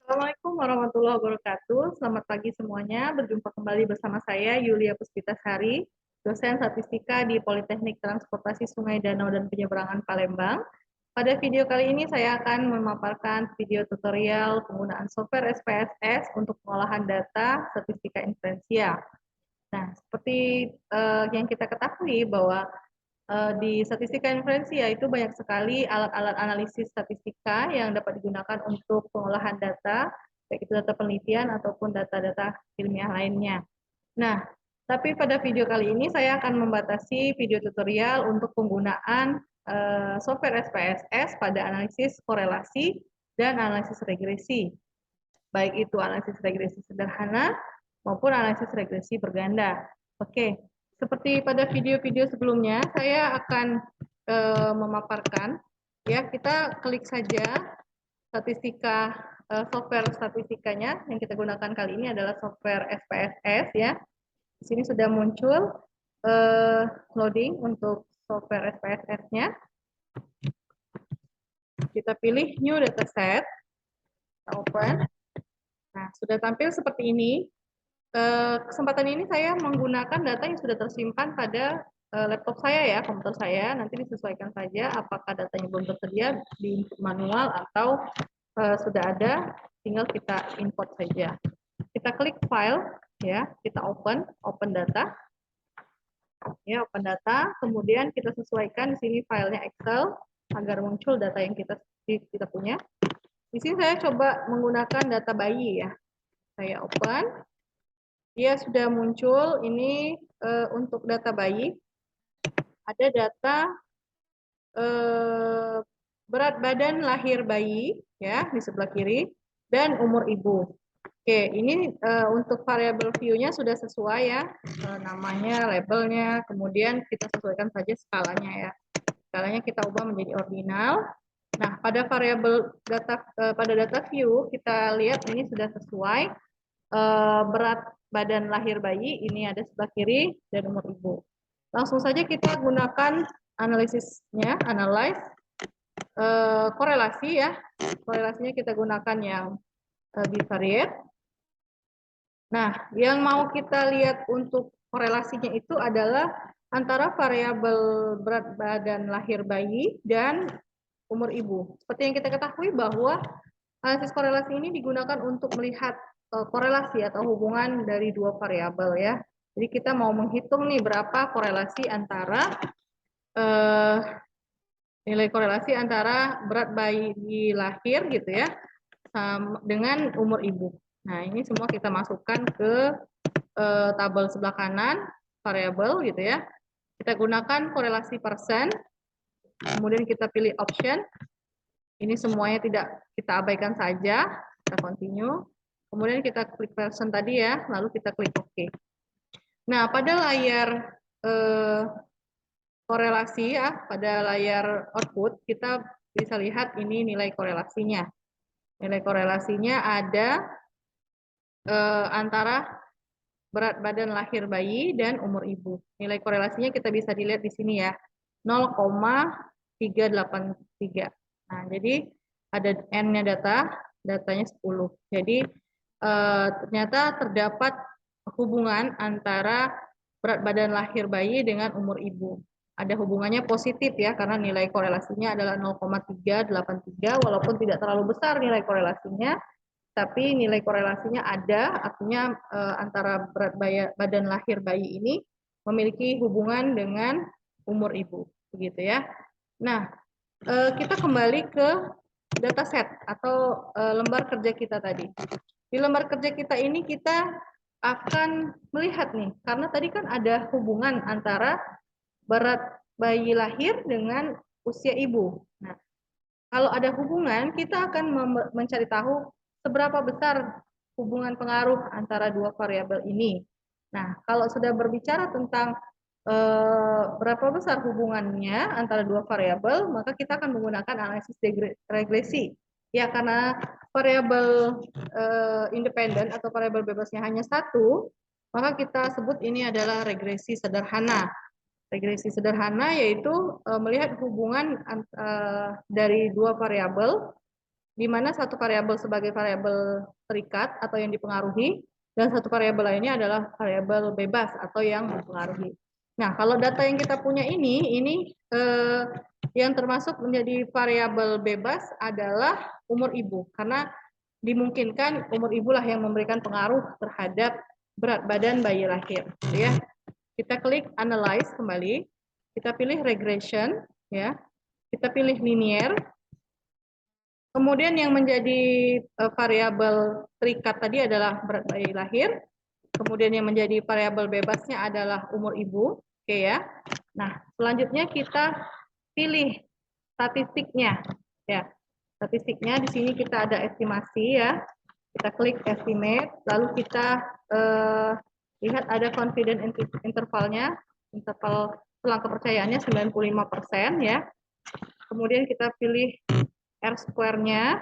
Assalamualaikum warahmatullahi wabarakatuh. Selamat pagi semuanya. Berjumpa kembali bersama saya Yulia Puspitasari, dosen statistika di Politeknik Transportasi Sungai Danau dan Penyeberangan Palembang. Pada video kali ini saya akan memaparkan video tutorial penggunaan software SPSS untuk pengolahan data statistika inferensial. Nah, seperti yang kita ketahui bahwa di statistika inferensi yaitu banyak sekali alat-alat analisis statistika yang dapat digunakan untuk pengolahan data, baik itu data penelitian ataupun data-data ilmiah lainnya. Nah, tapi pada video kali ini saya akan membatasi video tutorial untuk penggunaan software SPSS pada analisis korelasi dan analisis regresi, baik itu analisis regresi sederhana maupun analisis regresi berganda. Oke, seperti pada video-video sebelumnya, saya akan memaparkan, ya kita klik saja statistika, software statistikanya yang kita gunakan kali ini adalah software SPSS ya. Di sini sudah muncul loading untuk software SPSS-nya. Kita pilih new dataset, kita open. Nah, sudah tampil seperti ini. Kesempatan ini saya menggunakan data yang sudah tersimpan pada laptop saya ya, komputer saya. Nanti disesuaikan saja apakah datanya belum tersedia di input manual atau sudah ada, tinggal kita import saja. Kita klik file ya, kita open data. Ya, open data, kemudian kita sesuaikan di sini filenya Excel agar muncul data yang kita punya. Di sini saya coba menggunakan data bayi ya. Saya open. Dia sudah muncul ini untuk data bayi. Ada data berat badan lahir bayi ya di sebelah kiri dan umur ibu. Oke, ini untuk variabel view-nya sudah sesuai ya, namanya, labelnya, kemudian kita sesuaikan saja skalanya ya. Skalanya kita ubah menjadi ordinal. Nah, pada variabel data pada data view kita lihat ini sudah sesuai berat badan lahir bayi ini ada sebelah kiri dan umur ibu. Langsung saja kita gunakan analisisnya, analyze korelasi ya. Korelasinya kita gunakan yang bivariate. Nah, yang mau kita lihat untuk korelasinya itu adalah antara variabel berat badan lahir bayi dan umur ibu. Seperti yang kita ketahui bahwa analisis korelasi ini digunakan untuk melihat korelasi atau hubungan dari dua variabel ya. Jadi kita mau menghitung nih berapa korelasi antara nilai korelasi antara berat bayi lahir gitu ya dengan umur ibu. Nah, ini semua kita masukkan ke tabel sebelah kanan variabel gitu ya. Kita gunakan korelasi persen. Kemudian kita pilih option. Ini semuanya tidak kita abaikan saja, kita continue. Kemudian kita klik version tadi ya, lalu kita klik OK. Nah, pada layar korelasi ya, pada layar output, kita bisa lihat ini nilai korelasinya. Nilai korelasinya ada antara berat badan lahir bayi dan umur ibu. Nilai korelasinya kita bisa dilihat di sini ya, 0,383. Nah, jadi ada N-nya datanya 10. Jadi ternyata terdapat hubungan antara berat badan lahir bayi dengan umur ibu. Ada hubungannya positif ya, karena nilai korelasinya adalah 0,383, walaupun tidak terlalu besar nilai korelasinya, tapi nilai korelasinya ada, artinya antara berat badan lahir bayi ini memiliki hubungan dengan umur ibu, begitu ya. Nah, kita kembali ke dataset atau lembar kerja kita tadi. Di lembar kerja kita ini kita akan melihat nih, karena tadi kan ada hubungan antara berat bayi lahir dengan usia ibu. Nah, kalau ada hubungan, kita akan mencari tahu seberapa besar hubungan pengaruh antara dua variabel ini. Nah, kalau sudah berbicara tentang berapa besar hubungannya antara dua variabel, maka kita akan menggunakan analisis regresi. Ya, karena variabel independen atau variabel bebasnya hanya satu, maka kita sebut ini adalah regresi sederhana. Regresi sederhana yaitu melihat hubungan dari dua variabel di mana satu variabel sebagai variabel terikat atau yang dipengaruhi, dan satu variabel lainnya adalah variabel bebas atau yang dipengaruhi. Nah, kalau data yang kita punya ini yang termasuk menjadi variabel bebas adalah umur ibu, karena dimungkinkan umur ibu lah yang memberikan pengaruh terhadap berat badan bayi lahir, ya. Kita klik analyze kembali, kita pilih regression, ya. Kita pilih linear. Kemudian yang menjadi variabel terikat tadi adalah berat bayi lahir. Kemudian yang menjadi variabel bebasnya adalah umur ibu, oke ya. Nah, selanjutnya kita pilih statistiknya, ya. Statistiknya di sini kita ada estimasi ya. Kita klik estimate, lalu kita lihat ada confidence intervalnya, interval selang kepercayaannya 95% ya. Kemudian kita pilih R-square-nya.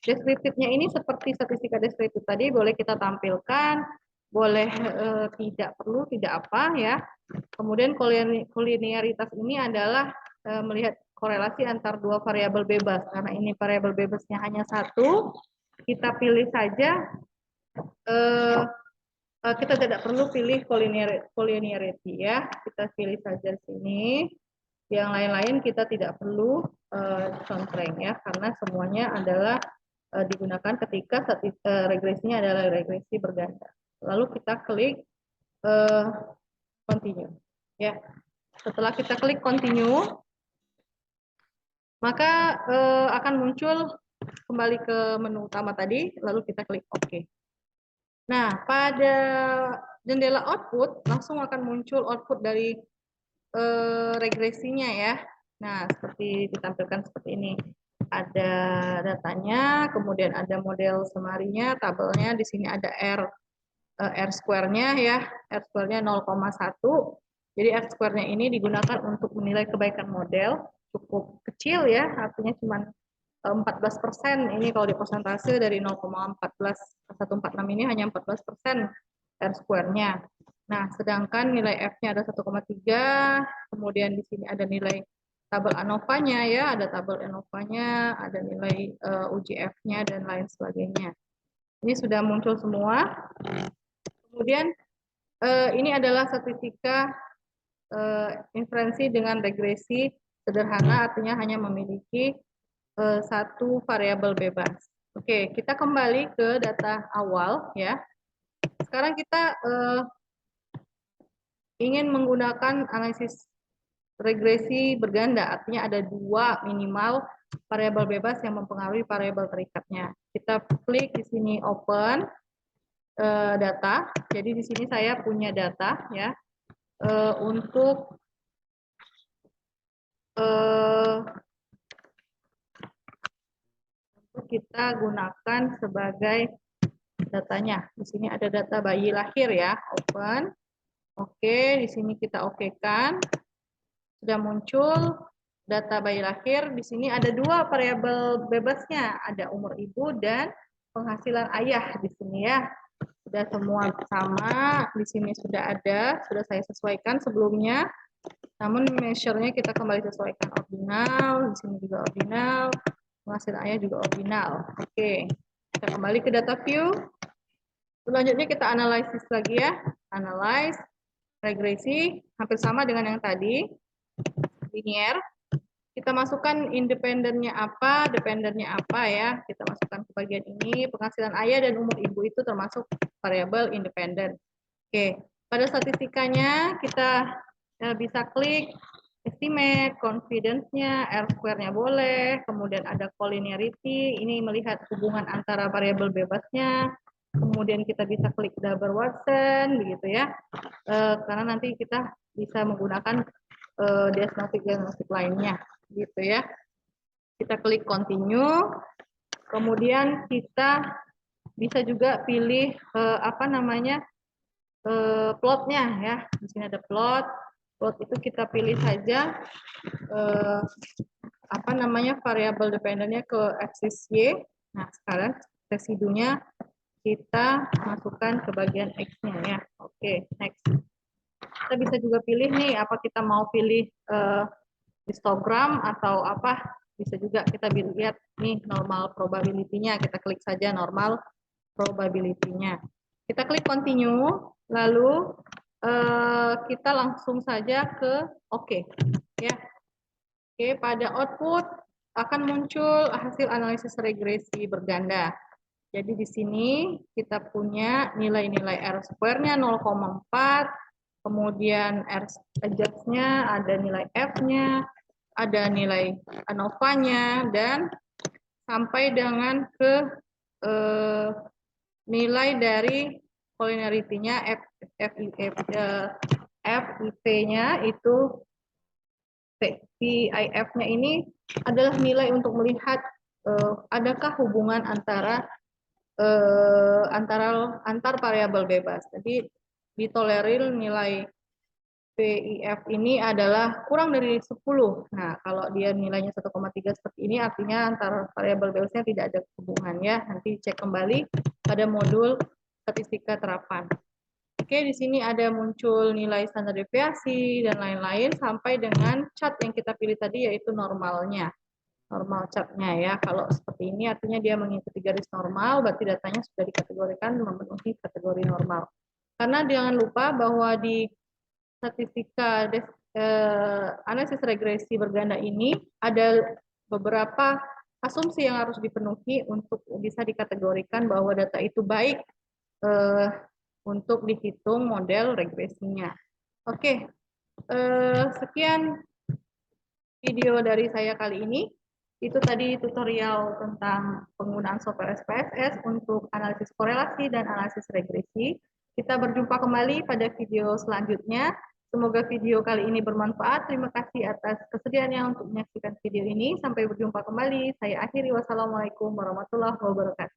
Deskriptifnya ini seperti statistika deskriptif tadi, boleh kita tampilkan, boleh tidak perlu, tidak apa ya. Kemudian kolinearitas ini adalah melihat korelasi antar dua variabel bebas. Karena ini variabel bebasnya hanya satu, kita pilih saja, kita tidak perlu pilih collinearity ya. Kita pilih saja sini. Yang lain-lain kita tidak perlu constraint ya, karena semuanya adalah digunakan ketika regresinya adalah regresi berganda. Lalu kita klik continue. Ya, setelah kita klik continue, maka akan muncul kembali ke menu utama tadi, lalu kita klik OK. Nah, pada jendela output langsung akan muncul output dari regresinya ya. Nah, seperti ditampilkan seperti ini. Ada datanya, kemudian ada model semarinya, tabelnya, di sini ada R square-nya ya, R square-nya 0,1. Jadi R square-nya ini digunakan untuk menilai kebaikan model, cukup kecil ya, artinya cuma 14%. Ini kalau di persentase dari 0,146 ini hanya 14% R square-nya. Nah, sedangkan nilai F-nya ada 1,3, kemudian di sini ada nilai tabel ANOVA-nya ya, ada tabel ANOVA-nya, ada nilai UGF-nya dan lain sebagainya. Ini sudah muncul semua. Kemudian ini adalah statistika inferensi dengan regresi sederhana, artinya hanya memiliki satu variabel bebas. Oke, kita kembali ke data awal ya. Sekarang kita ingin menggunakan analisis regresi berganda, artinya ada dua minimal variabel bebas yang mempengaruhi variabel terikatnya. Kita klik di sini open data. Jadi di sini saya punya data ya untuk kita gunakan sebagai datanya. Di sini ada data bayi lahir ya, open. Oke, di sini kita okekan. Sudah muncul data bayi lahir. Di sini ada dua variabel bebasnya, ada umur ibu dan penghasilan ayah di sini ya. Sudah semua sama, di sini sudah ada, sudah saya sesuaikan sebelumnya. Namun measure-nya kita kembali sesuaikan ordinal, di sini juga ordinal, penghasilan ayah juga ordinal. Oke, kita kembali ke data view. Selanjutnya kita analisis lagi ya, analyze, regresi, hampir sama dengan yang tadi, linear. Kita masukkan independennya apa, dependennya apa ya. Kita masukkan ke bagian ini, penghasilan ayah dan umur ibu itu termasuk variabel independen. Oke, pada statistikanya kita bisa klik estimate, confidence-nya, R-square-nya boleh, kemudian ada collinearity, ini melihat hubungan antara variabel bebasnya, kemudian kita bisa klik double Watson, begitu ya, karena nanti kita bisa menggunakan diagnostik lainnya, gitu ya. Kita klik continue, kemudian kita bisa juga pilih plotnya ya. Di sini ada plot. Plot itu kita pilih saja variabel dependennya ke aksis Y. Nah, sekarang residunya kita masukkan ke bagian X-nya ya. Oke, next. Kita bisa juga pilih nih, apa kita mau pilih histogram atau apa. Bisa juga kita lihat nih normal probability-nya. Kita klik saja normal probability-nya. Kita klik continue, lalu kita langsung saja ke oke. Ya. Oke, pada output akan muncul hasil analisis regresi berganda. Jadi di sini kita punya nilai-nilai R square-nya 0,4, kemudian R adjust-nya, ada nilai F-nya, ada nilai ANOVA-nya, dan sampai dengan ke nilai dari collinearity-nya FIV-nya itu PIF-nya ini adalah nilai untuk melihat adakah hubungan antara antar variabel bebas. Jadi ditolerir nilai PIF ini adalah kurang dari 10. Nah, kalau dia nilainya 1,3 seperti ini artinya antara variabel bebasnya tidak ada hubungan ya. Nanti cek kembali pada modul statistika terapan. Oke, di sini ada muncul nilai standar deviasi dan lain-lain sampai dengan chart yang kita pilih tadi yaitu normalnya. Normal chartnya ya. Kalau seperti ini artinya dia mengikuti garis normal, berarti datanya sudah dikategorikan memenuhi kategori normal. Karena jangan lupa bahwa di statistika analisis regresi berganda ini ada beberapa asumsi yang harus dipenuhi untuk bisa dikategorikan bahwa data itu baik untuk dihitung model regresinya. Oke, sekian video dari saya kali ini. Itu tadi tutorial tentang penggunaan software SPSS untuk analisis korelasi dan analisis regresi. Kita berjumpa kembali pada video selanjutnya. Semoga video kali ini bermanfaat. Terima kasih atas kesediaannya untuk menyaksikan video ini. Sampai berjumpa kembali. Saya akhiri. Wassalamualaikum warahmatullahi wabarakatuh.